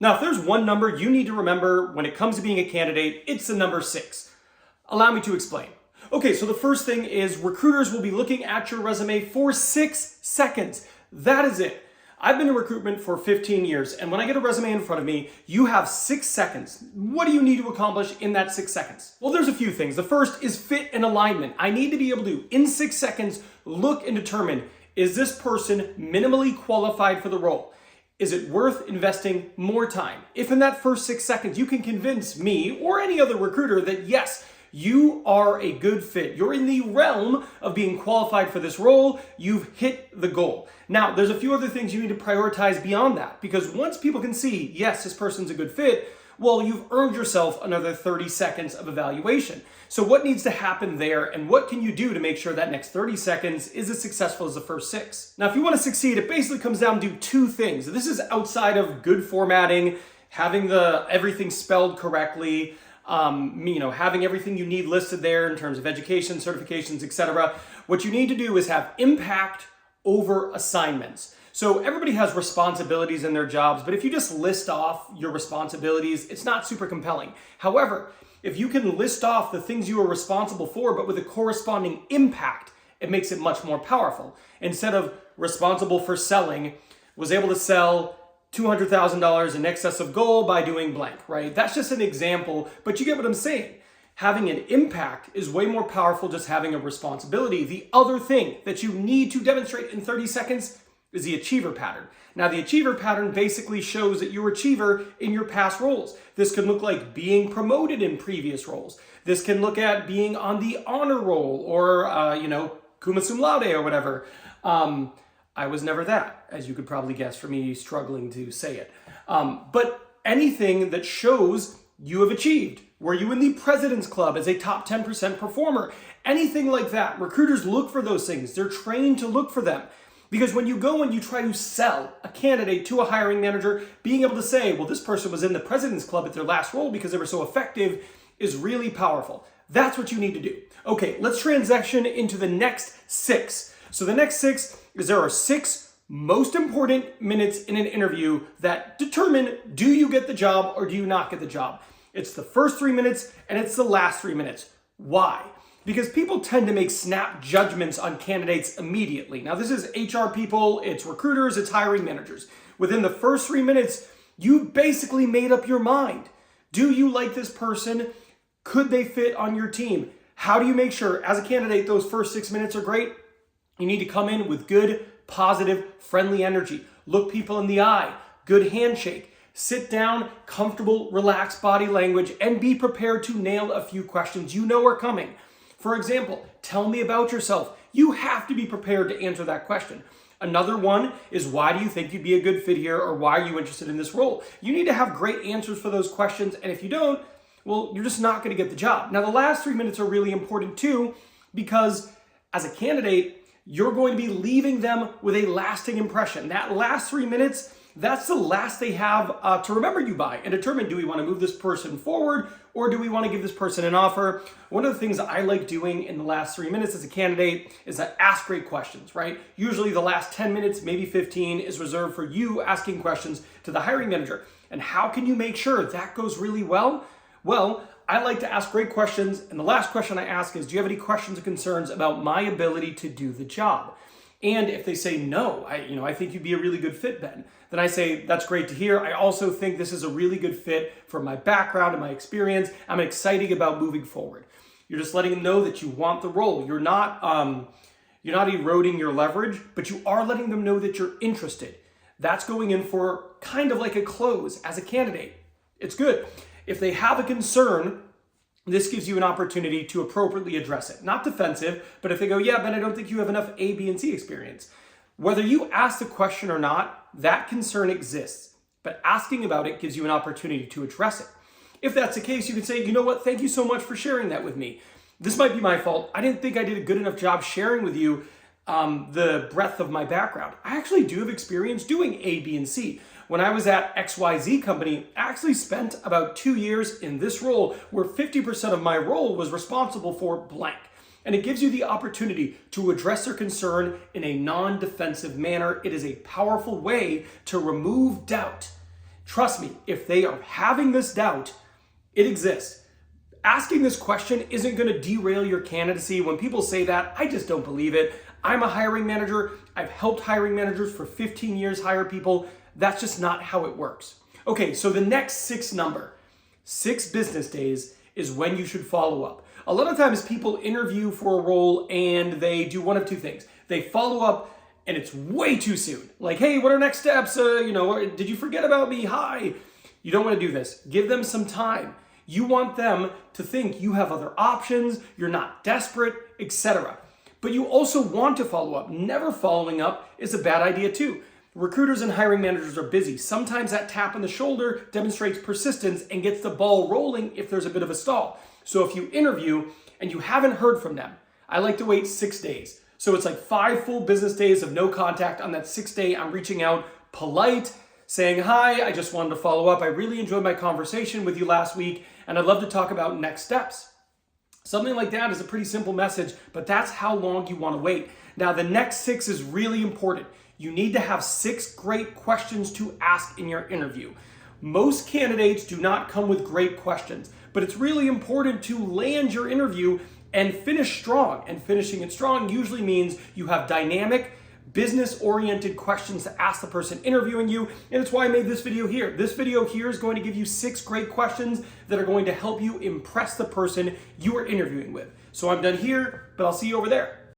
Now, if there's one number you need to remember when it comes to being a candidate, it's the number 6. Allow me to explain. Okay, so the first thing is recruiters will be looking at your resume for 6 seconds. That is it. I've been in recruitment for 15 years, and when I get a resume in front of me, you have 6 seconds. What do you need to accomplish in that 6 seconds? Well, there's a few things. The first is fit and alignment. I need to be able to, in 6 seconds, look and determine, is this person minimally qualified for the role? Is it worth investing more time? If in that first 6 seconds you can convince me or any other recruiter that yes, you are a good fit, you're in the realm of being qualified for this role, you've hit the goal. Now, there's a few other things you need to prioritize beyond that, because once people can see, yes, this person's a good fit, well, you've earned yourself another 30 seconds of evaluation. So what needs to happen there, and what can you do to make sure that next 30 seconds is as successful as the first 6? Now, if you want to succeed, it basically comes down to 2 things. This is outside of good formatting, having everything spelled correctly, having everything you need listed there in terms of education, certifications, etc. What you need to do is have impact over assignments. So everybody has responsibilities in their jobs, but if you just list off your responsibilities, it's not super compelling. However, if you can list off the things you are responsible for, but with a corresponding impact, it makes it much more powerful. Instead of responsible for selling, was able to sell $200,000 in excess of goal by doing blank, right? That's just an example, but you get what I'm saying. Having an impact is way more powerful just having a responsibility. The other thing that you need to demonstrate in 30 seconds is the achiever pattern. Now, the achiever pattern basically shows that you're an achiever in your past roles. This can look like being promoted in previous roles. This can look at being on the honor roll or, cum laude or whatever. I was never that, as you could probably guess from me struggling to say it. But anything that shows you have achieved. Were you in the President's Club as a top 10% performer? Anything like that. Recruiters look for those things. They're trained to look for them. Because when you go and you try to sell a candidate to a hiring manager, being able to say, well, this person was in the President's Club at their last role because they were so effective is really powerful. That's what you need to do. Okay, let's transition into the next 6. So the next 6 is there are 6 most important minutes in an interview that determine, do you get the job or do you not get the job? It's the first 3 minutes and it's the last 3 minutes. Why? Because people tend to make snap judgments on candidates immediately. Now, this is HR people, it's recruiters, it's hiring managers. Within the first 3 minutes, you basically made up your mind. Do you like this person? Could they fit on your team? How do you make sure, as a candidate, those first 6 minutes are great? You need to come in with good, positive, friendly energy. Look people in the eye, good handshake. Sit down, comfortable, relaxed body language, and be prepared to nail a few questions you know are coming. For example, tell me about yourself. You have to be prepared to answer that question. Another one is, why do you think you'd be a good fit here, or why are you interested in this role? You need to have great answers for those questions, and if you don't, well, you're just not going to get the job. Now, the last 3 minutes are really important too, because as a candidate, you're going to be leaving them with a lasting impression. That last 3 minutes, that's the last they have to remember you by and determine, do we want to move this person forward or do we want to give this person an offer? One of the things I like doing in the last 3 minutes as a candidate is to ask great questions, right? Usually the last 10 minutes, maybe 15, is reserved for you asking questions to the hiring manager. And how can you make sure that goes really well? Well, I like to ask great questions, and the last question I ask is, do you have any questions or concerns about my ability to do the job? And if they say no, I think you'd be a really good fit, Ben, then I say, that's great to hear. I also think this is a really good fit for my background and my experience. I'm excited about moving forward. You're just letting them know that you want the role. You're not eroding your leverage, but you are letting them know that you're interested. That's going in for kind of like a close as a candidate. It's good. If they have a concern, this gives you an opportunity to appropriately address it. Not defensive, but if they go, yeah, Ben, I don't think you have enough A, B, and C experience. Whether you ask the question or not, that concern exists. But asking about it gives you an opportunity to address it. If that's the case, you can say, you know what, thank you so much for sharing that with me. This might be my fault. I didn't think I did a good enough job sharing with you the breadth of my background. I actually do have experience doing A, B, and C. When I was at XYZ company, I actually spent about 2 years in this role where 50% of my role was responsible for blank. And it gives you the opportunity to address their concern in a non-defensive manner. It is a powerful way to remove doubt. Trust me, if they are having this doubt, it exists. Asking this question isn't going to derail your candidacy. When people say that, I just don't believe it. I'm a hiring manager. I've helped hiring managers for 15 years hire people. That's just not how it works. Okay, so the next 6 number, 6 business days, is when you should follow up. A lot of times people interview for a role and they do one of 2 things. They follow up and it's way too soon. Like, hey, what are next steps? Did you forget about me? Hi. You don't want to do this. Give them some time. You want them to think you have other options, you're not desperate, etc. But you also want to follow up. Never following up is a bad idea too. Recruiters and hiring managers are busy. Sometimes that tap on the shoulder demonstrates persistence and gets the ball rolling if there's a bit of a stall. So if you interview and you haven't heard from them, I like to wait 6 days. So it's like 5 full business days of no contact. On that 6th day, I'm reaching out polite, saying, hi, I just wanted to follow up. I really enjoyed my conversation with you last week, and I'd love to talk about next steps. Something like that is a pretty simple message, but that's how long you want to wait. Now, the next 6 is really important. You need to have 6 great questions to ask in your interview. Most candidates do not come with great questions, but it's really important to land your interview and finish strong. And finishing it strong usually means you have dynamic, business-oriented questions to ask the person interviewing you, and it's why I made this video here. This video here is going to give you 6 great questions that are going to help you impress the person you are interviewing with. So I'm done here, but I'll see you over there.